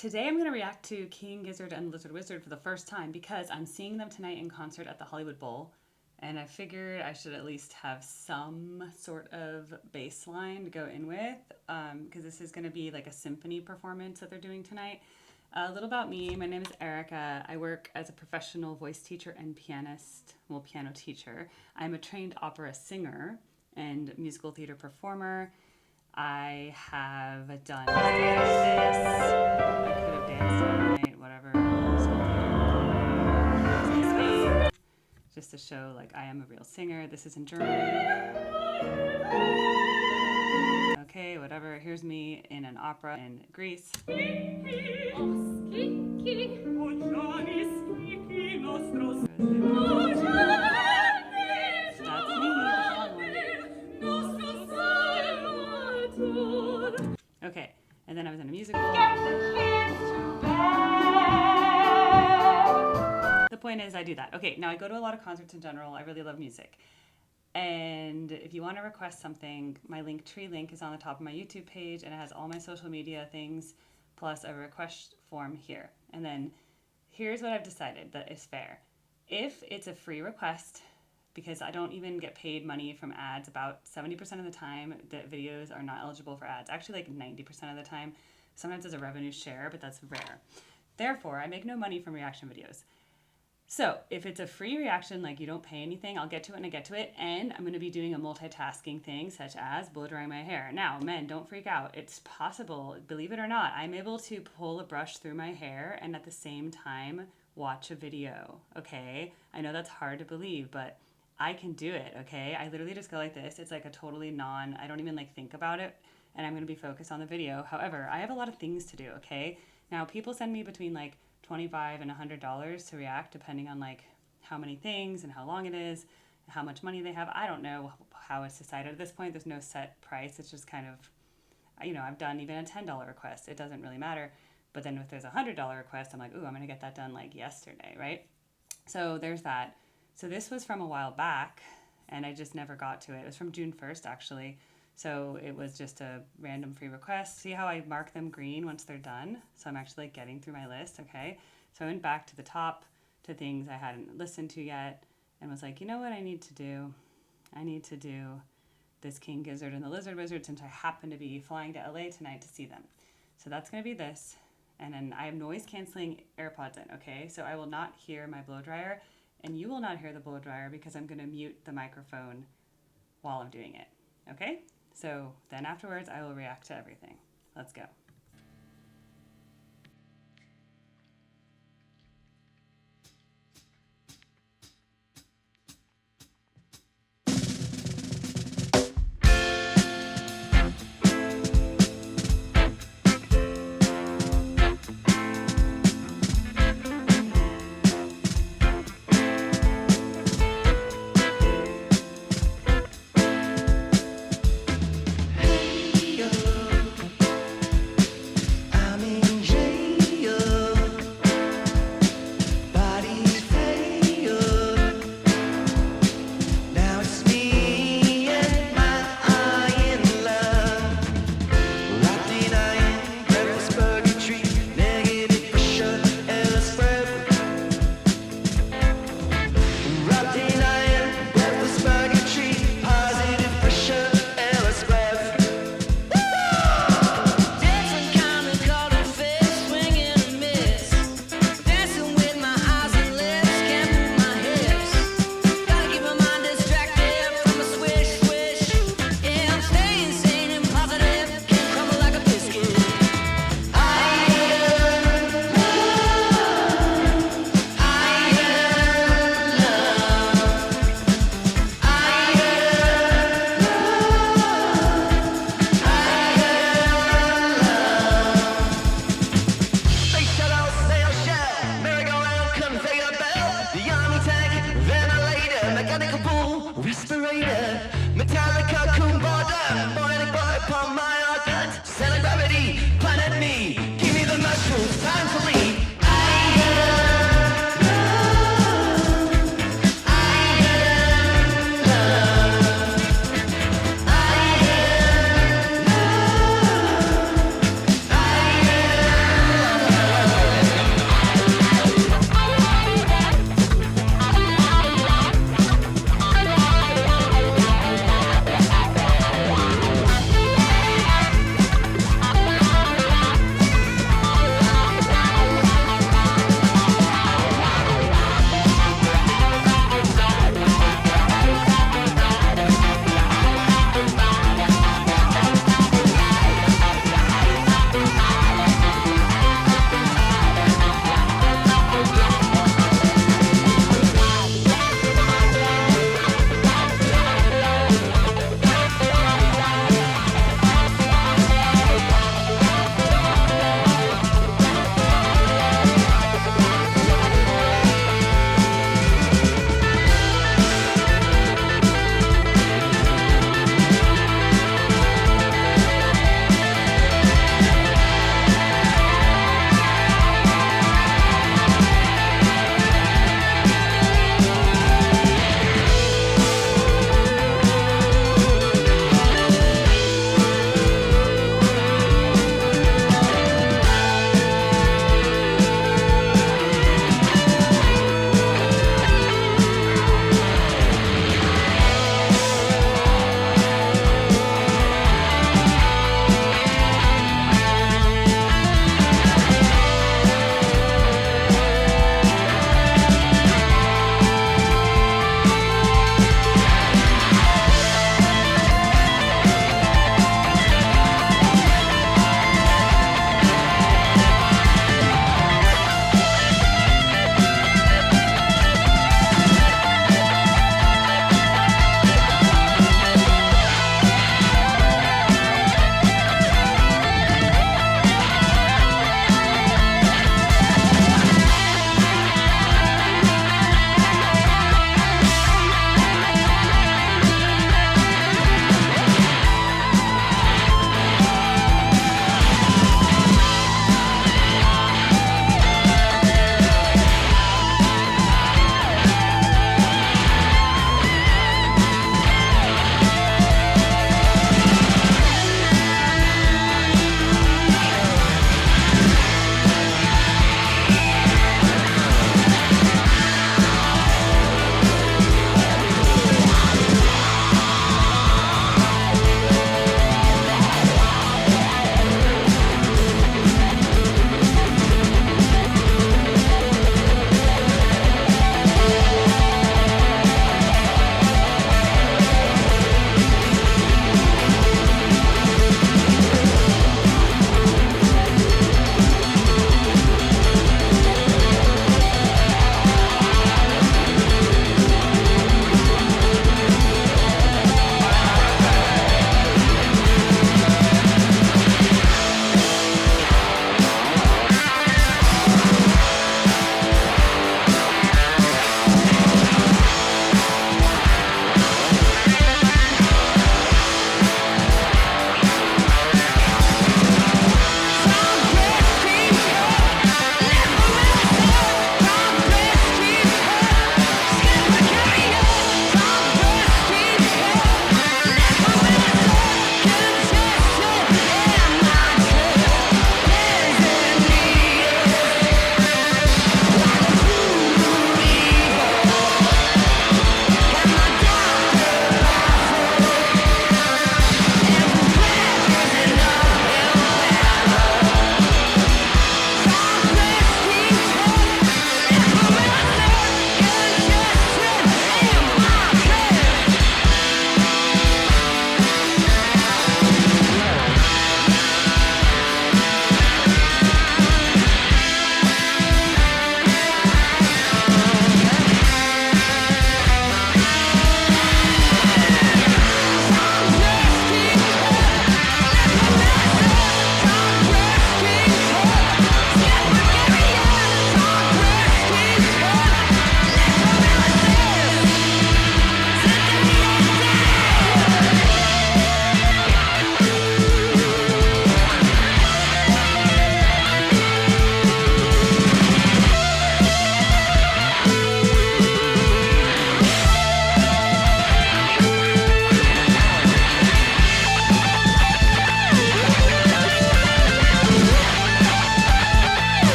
Today I'm going to react to King Gizzard and Lizard Wizard for the first time because I'm seeing them tonight in concert at the Hollywood Bowl, and I figured I should at least have some sort of bass line to go in with because this is going to be like a symphony performance that they're doing tonight. A little about me. My name is Erica. I work as a professional voice teacher and piano teacher. I'm a trained opera singer and musical theater performer. I have done this. I could have danced all night, whatever. Just to show like I am a real singer. This is in German. Okay, whatever. Here's me in an opera in Greece. Okay, and then I was in a musical. The point is I do that. Okay, now I go to a lot of concerts in general. I really love music. And if you want to request something, my Linktree link is on the top of my YouTube page, and it has all my social media things, plus a request form here. And then here's what I've decided that is fair. If it's a free request, because I don't even get paid money from ads, about 70% of the time the videos are not eligible for ads. Actually, like 90% of the time. Sometimes there's a revenue share, but that's rare. Therefore, I make no money from reaction videos. So if it's a free reaction, like you don't pay anything, I'll get to it when I get to it. And I'm going to be doing a multitasking thing, such as blow drying my hair. Now, men, don't freak out. It's possible, believe it or not, I'm able to pull a brush through my hair and at the same time watch a video, okay? I know that's hard to believe, but I can do it, okay? I literally just go like this. It's like a totally I don't even like think about it, and I'm going to be focused on the video. However, I have a lot of things to do, okay? Now, people send me between like $25 and $100 to react, depending on like how many things and how long it is, and how much money they have. I don't know how it's decided at this point. There's no set price. It's just kind of, you know, I've done even a $10 request. It doesn't really matter. But then if there's a $100 request, I'm like, ooh, I'm going to get that done like yesterday, right? So there's that. So this was from a while back, and I just never got to it. It was from June 1st, actually. So it was just a random free request. See how I mark them green once they're done? So I'm actually like getting through my list, okay? So I went back to the top to things I hadn't listened to yet and was like, you know what I need to do? I need to do this King Gizzard and the Lizard Wizard since I happen to be flying to LA tonight to see them. So that's going to be this. And then I have noise canceling AirPods in, okay? So I will not hear my blow dryer, and you will not hear the blow dryer because I'm going to mute the microphone while I'm doing it, okay? So then afterwards, I will react to everything. Let's go.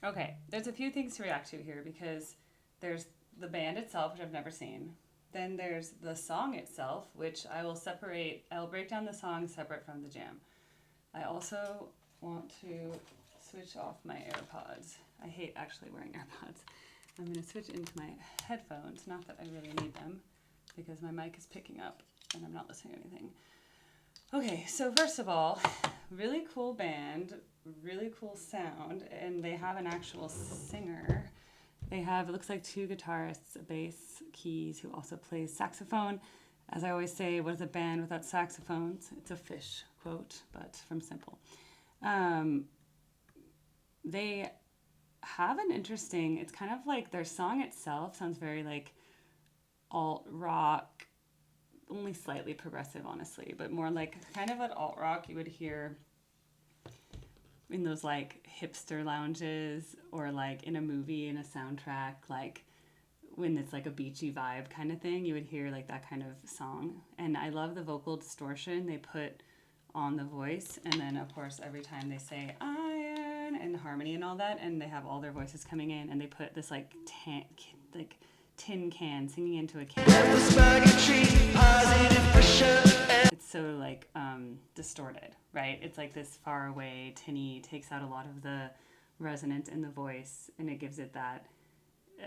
Okay, there's a few things to react to here because there's the band itself, which I've never seen. Then there's the song itself, which I will separate. I'll break down the song separate from the jam. I also want to switch off my AirPods. I hate actually wearing AirPods. I'm going to switch into my headphones. Not that I really need them because my mic is picking up and I'm not listening to anything. Okay, so first of all, really cool band, really cool sound, and they have an actual singer. They have, it looks like two guitarists, a bass, keys, who also plays saxophone. As I always say, what is a band without saxophones? It's a fish, quote, but from Simple. They have an interesting, it's kind of like their song itself sounds very like alt rock, only slightly progressive, honestly, but more like kind of what alt rock you would hear in those like hipster lounges or like in a movie, in a soundtrack, like when it's like a beachy vibe kind of thing, you would hear like that kind of song. And I love the vocal distortion they put on the voice. And then of course, every time they say iron and harmony and all that, and they have all their voices coming in and they put this like tin can singing into a can. It's so like distorted, right? It's like this far away, tinny, takes out a lot of the resonance in the voice, and it gives it that.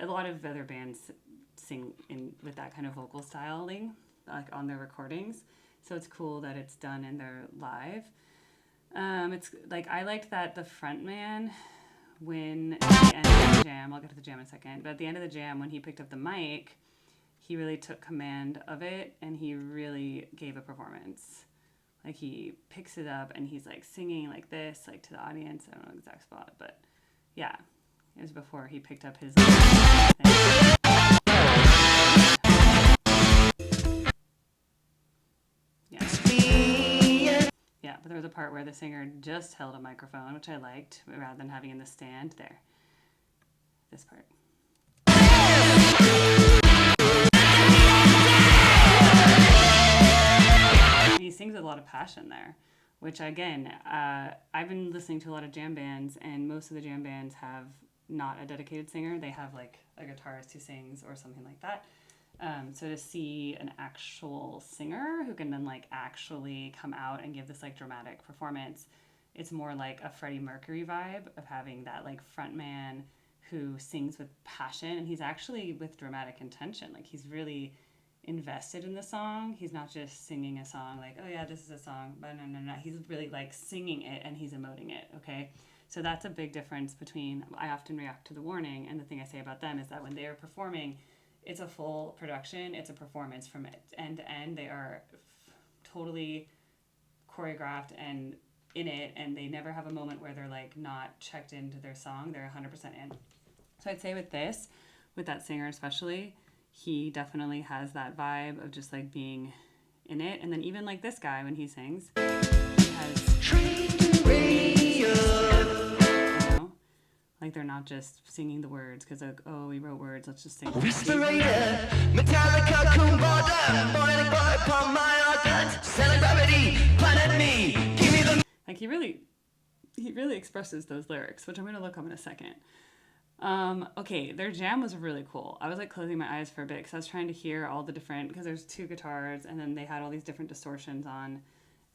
A lot of other bands sing in with that kind of vocal styling, like on their recordings. So it's cool that it's done in their live. It's like I liked that the front man, when at the end of the jam, I'll get to the jam in a second, but at the end of the jam, when he picked up the mic, he really took command of it and he really gave a performance. Like he picks it up and he's like singing like this, like to the audience. I don't know the exact spot, but yeah, it was before he picked up his thing. Yeah, but there was a part where the singer just held a microphone, which I liked, rather than having in the stand. There. This part. He sings with a lot of passion there, which again, I've been listening to a lot of jam bands, and most of the jam bands have not a dedicated singer. They have like a guitarist who sings or something like that. So to see an actual singer who can then like actually come out and give this like dramatic performance, it's more like a Freddie Mercury vibe of having that like front man who sings with passion, and he's actually with dramatic intention. Like he's really invested in the song. He's not just singing a song like, oh yeah, this is a song, but no. He's really like singing it and he's emoting it, okay? So that's a big difference between, I often react to The Warning, and the thing I say about them is that when they are performing, it's a full production. It's a performance from end to end. They are totally choreographed and in it, and they never have a moment where they're like not checked into their song. They're 100% in. So I'd say with this, with that singer especially, he definitely has that vibe of just like being in it. And then even like this guy, when he sings, he has like they're not just singing the words because like, oh, we wrote words, let's just sing. Respirator, Metallica, Kumbada, boiling boy upon my organs, celebrity, planet me, give me the. Like he really expresses those lyrics, which I'm gonna look up in a second. Okay, their jam was really cool. I was like closing my eyes for a bit because I was trying to hear all the different, because there's two guitars and then they had all these different distortions on,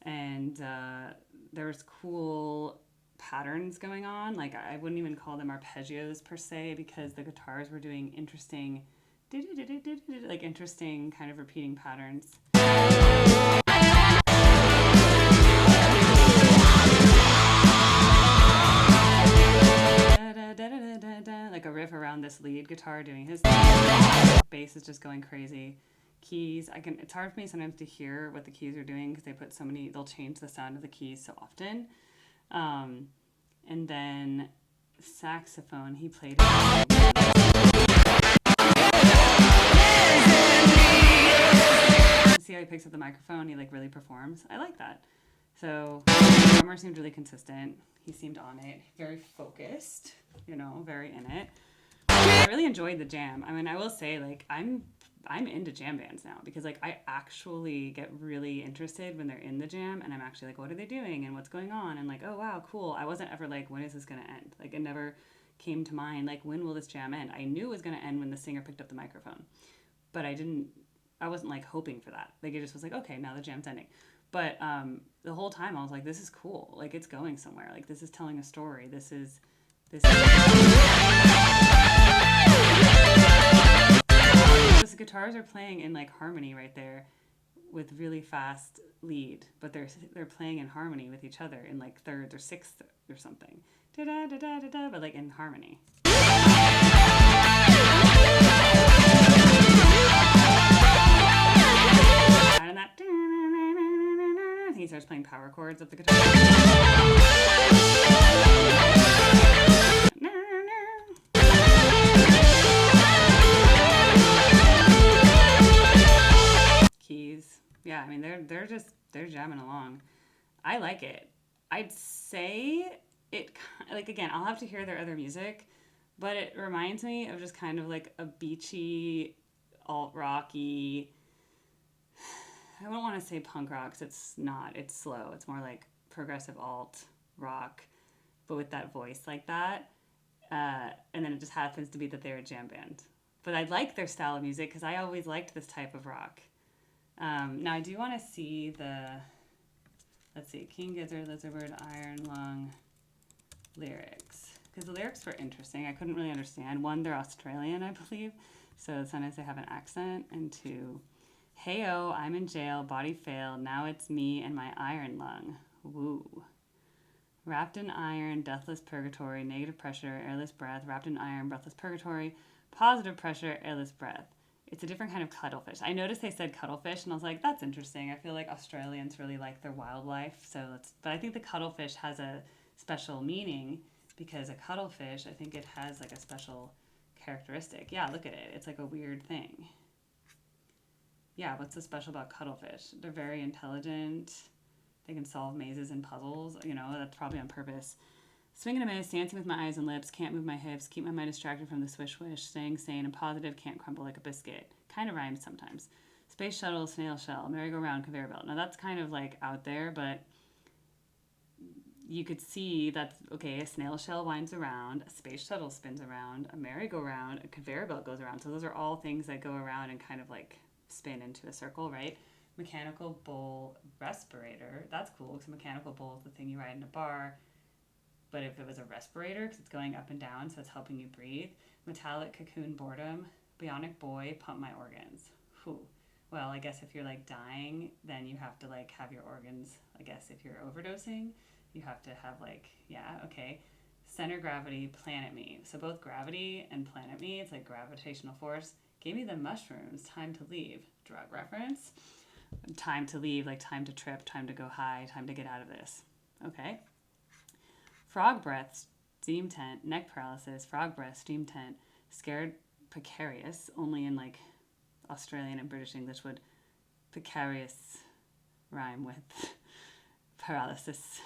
and there was cool patterns going on. Like I wouldn't even call them arpeggios per se because the guitars were doing interesting like interesting kind of repeating patterns. Like a riff around this lead guitar doing his thing. Bass is just going crazy. Keys, it's hard for me sometimes to hear what the keys are doing because they'll change the sound of the keys so often. And then saxophone, he played it. See how he picks up the microphone, he like really performs. I like that. So the drummer seemed really consistent. He seemed on it, very focused, very in it. I really enjoyed the jam. I mean, I will say, like, I'm into jam bands now because, like, I actually get really interested when they're in the jam, and I'm actually like, what are they doing and what's going on? And like, oh wow, cool. I wasn't ever like, when is this gonna end? Like, it never came to mind, like, when will this jam end? I knew it was going to end when the singer picked up the microphone, but I wasn't like hoping for that. Like, it just was like, okay, now the jam's ending. But the whole time I was like, this is cool. Like, it's going somewhere. Like, this is telling a story. This guitars are playing in like harmony right there with really fast lead, but they're playing in harmony with each other in like thirds or sixths or something. Da da da da da da, but like in harmony. And that, he starts playing power chords of the guitar. Keys. Yeah, I mean they're jamming along. I like it. I'd say it, like, again, I'll have to hear their other music, but it reminds me of just kind of like a beachy, alt rocky. I don't want to say punk rock, 'cause it's not. It's slow. It's more like progressive alt rock, but with that voice like that. And then it just happens to be that they're a jam band. But I like their style of music because I always liked this type of rock. Now I do want to see let's see, King Gizzard, Lizardbird, Iron Lung lyrics. Because the lyrics were interesting. I couldn't really understand. One, they're Australian, I believe, so sometimes they have an accent. And two, hey-oh, I'm in jail, body failed, now it's me and my iron lung. Woo. Wrapped in iron, deathless purgatory, negative pressure, airless breath, wrapped in iron, breathless purgatory, positive pressure, airless breath. It's a different kind of cuttlefish. I noticed they said cuttlefish, and I was like, that's interesting. I feel like Australians really like their wildlife, but I think the cuttlefish has a special meaning because a cuttlefish, I think it has like a special characteristic. Yeah, look at it. It's like a weird thing. Yeah, what's so special about cuttlefish? They're very intelligent. They can solve mazes and puzzles. You know, that's probably on purpose. Swinging a miss, dancing with my eyes and lips, can't move my hips, keep my mind distracted from the swish-swish, staying sane and positive, can't crumble like a biscuit. Kind of rhymes sometimes. Space shuttle, snail shell, merry-go-round, conveyor belt. Now that's kind of like out there, but you could see that's, okay, a snail shell winds around, a space shuttle spins around, a merry-go-round, a conveyor belt goes around. So those are all things that go around and kind of like spin into a circle, right? Mechanical bull respirator, that's cool because a mechanical bull is the thing you ride in a bar. But if it was a respirator, because it's going up and down, so it's helping you breathe. Metallic cocoon boredom. Bionic boy, pump my organs. Whew. Well, I guess if you're like dying, then you have to like have your organs, I guess if you're overdosing, you have to have like, yeah, okay. Center gravity, planet me. So both gravity and planet me, it's like gravitational force. Gave me the mushrooms, time to leave. Drug reference. Time to leave, like time to trip, time to go high, time to get out of this. Okay. Frog breath, steam tent, neck paralysis, frog breath, steam tent, scared precarious, only in like Australian and British English would precarious rhyme with paralysis,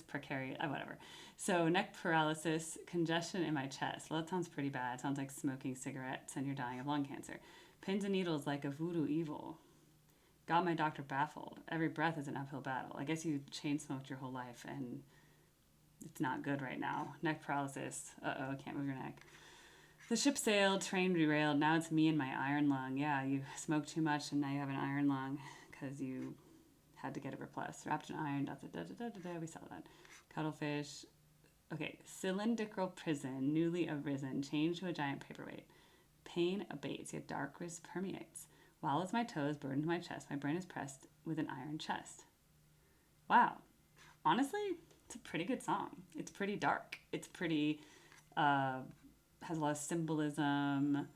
precarious, whatever. So neck paralysis, congestion in my chest. Well, that sounds pretty bad. It sounds like smoking cigarettes and you're dying of lung cancer. Pins and needles like a voodoo evil. Got my doctor baffled. Every breath is an uphill battle. I guess you chain smoked your whole life and it's not good right now. Neck paralysis. Uh-oh, I can't move your neck. The ship sailed, train derailed. Now it's me and my iron lung. Yeah, you smoked too much and now you have an iron lung because you had to get it replaced. Wrapped in iron. We saw that. Cuttlefish. Okay, cylindrical prison, newly arisen, changed to a giant paperweight. Pain abates, yet darkness permeates. While as my toes burden to my chest, my brain is pressed with an iron chest. Wow. Honestly, it's a pretty good song. It's pretty dark. It's pretty, has a lot of symbolism,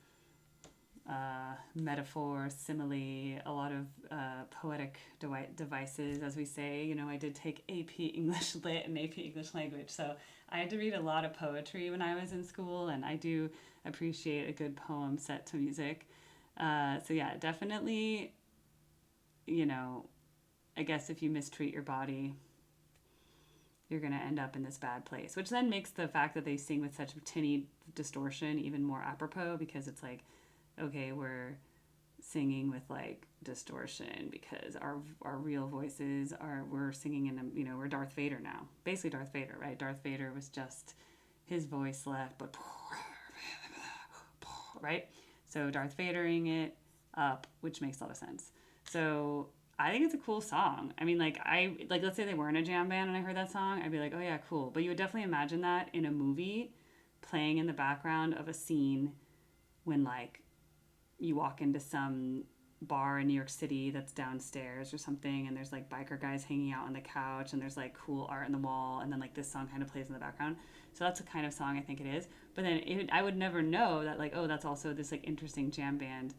metaphor, simile, a lot of poetic devices, as we say. You know, I did take AP English Lit and AP English Language, so I had to read a lot of poetry when I was in school, and I do appreciate a good poem set to music. So yeah, definitely, you know, I guess if you mistreat your body, you're going to end up in this bad place, which then makes the fact that they sing with such tinny distortion even more apropos, because it's like, okay, we're singing with like distortion because our real voices we're singing in a, you know, we're Darth Vader now. Basically Darth Vader, right? Darth Vader was just his voice left, but right? So Darth Vadering it up, which makes a lot of sense. So I think it's a cool song. I mean, let's say they were in a jam band and I heard that song, I'd be like, oh yeah, cool. But you would definitely imagine that in a movie playing in the background of a scene when like you walk into some bar in New York City that's downstairs or something, and there's like biker guys hanging out on the couch, and there's like cool art on the wall, and then like this song kind of plays in the background. So that's the kind of song I think it is. But then I would never know that like, oh, that's also this like interesting jam band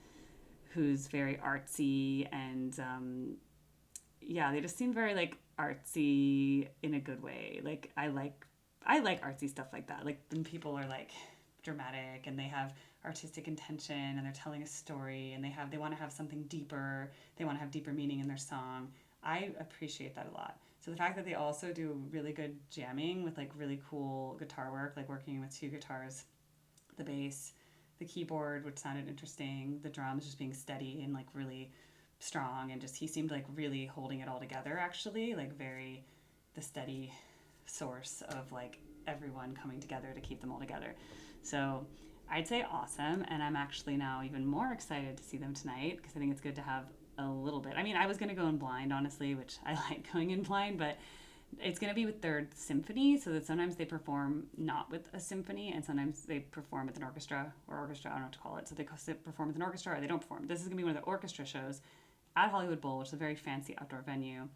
who's very artsy, and yeah, they just seem very like artsy in a good way. Like I like artsy stuff like that. Like when people are like dramatic and they have artistic intention and they're telling a story and they want to have something deeper. They want to have deeper meaning in their song. I appreciate that a lot. So the fact that they also do really good jamming with like really cool guitar work, like working with two guitars, the bass, the keyboard, which sounded interesting, the drums just being steady and like really strong, and just he seemed like really holding it all together actually, like very the steady source of like everyone coming together to keep them all together. So I'd say awesome, and I'm actually now even more excited to see them tonight because I think it's good to have a little bit. I mean, I was going to go in blind, honestly, which I like going in blind, but it's going to be with Third Symphony, so that sometimes they perform not with a symphony, and sometimes they perform with an orchestra, I don't know what to call it. So they perform with an orchestra or they don't perform. This is going to be one of the orchestra shows at Hollywood Bowl, which is a very fancy outdoor venue,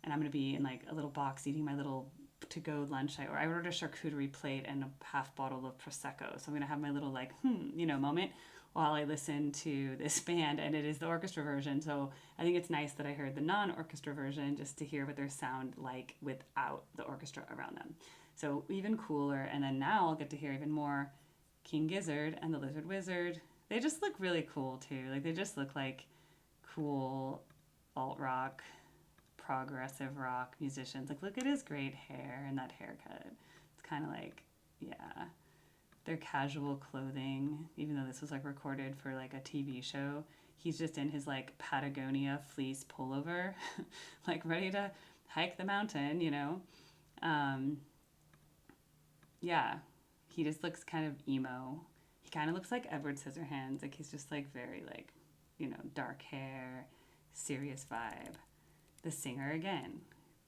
and I'm going to be in like a little box eating my little to-go lunch. I ordered a charcuterie plate and a half bottle of Prosecco. So I'm going to have my little like, moment while I listen to this band, and it is the orchestra version. So I think it's nice that I heard the non-orchestra version just to hear what their sound like without the orchestra around them. So even cooler. And then now I'll get to hear even more King Gizzard and the Lizard Wizard. They just look really cool too. Like they just look like cool alt rock, progressive rock musicians. Like look at his great hair and that haircut. It's kind of like, yeah, their casual clothing, even though this was like recorded for like a TV show, he's just in his like Patagonia fleece pullover like ready to hike the mountain, yeah, he just looks kind of emo. He kind of looks like Edward Scissorhands. Like he's just like very like, dark hair, serious vibe. The singer again,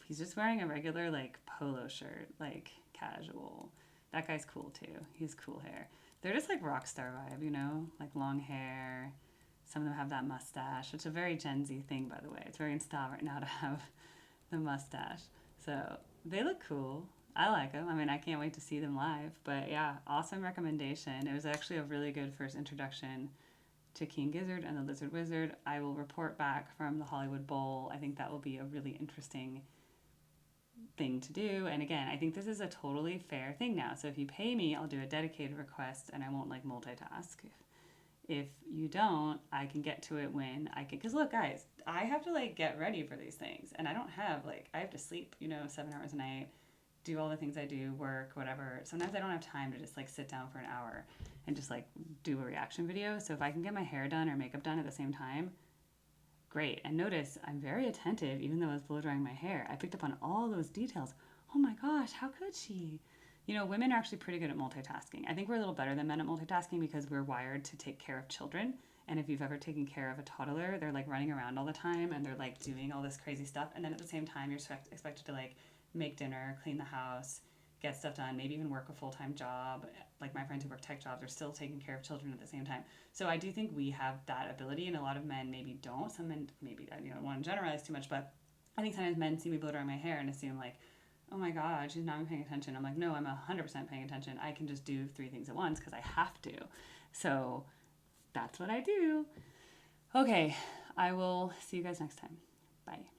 he's just wearing a regular like polo shirt, like casual. That guy's cool too. He's cool hair. They're just like rock star vibe, like long hair. Some of them have that mustache. It's a very Gen Z thing, by the way. It's very in style right now to have the mustache. So they look cool. I like them. I mean, I can't wait to see them live. But yeah, awesome recommendation. It was actually a really good first introduction to King Gizzard and the Lizard Wizard. I will report back from the Hollywood Bowl. I think that will be a really interesting thing to do. And again, I think this is a totally fair thing now. So if you pay me, I'll do a dedicated request and I won't like multitask. If you don't, I can get to it when I can. Because look, guys, I have to like get ready for these things. And I don't have I have to sleep, 7 hours a night, do all the things I do, work, whatever. Sometimes I don't have time to just like sit down for an hour and just like do a reaction video. So if I can get my hair done or makeup done at the same time, great. And notice I'm very attentive, even though I was blow drying my hair. I picked up on all those details. Oh my gosh, how could she? Women are actually pretty good at multitasking. I think we're a little better than men at multitasking because we're wired to take care of children. And if you've ever taken care of a toddler, they're like running around all the time and they're like doing all this crazy stuff. And then at the same time, you're expected to like make dinner, clean the house, get stuff done, maybe even work a full-time job. Like my friends who work tech jobs are still taking care of children at the same time. So I do think we have that ability, and a lot of men maybe don't. Some men maybe, I don't want to generalize too much, but I think sometimes men see me blow dry my hair and assume like, oh my God, she's not even paying attention. I'm like, no, I'm 100% paying attention. I can just do 3 things at once because I have to. So that's what I do. Okay, I will see you guys next time. Bye.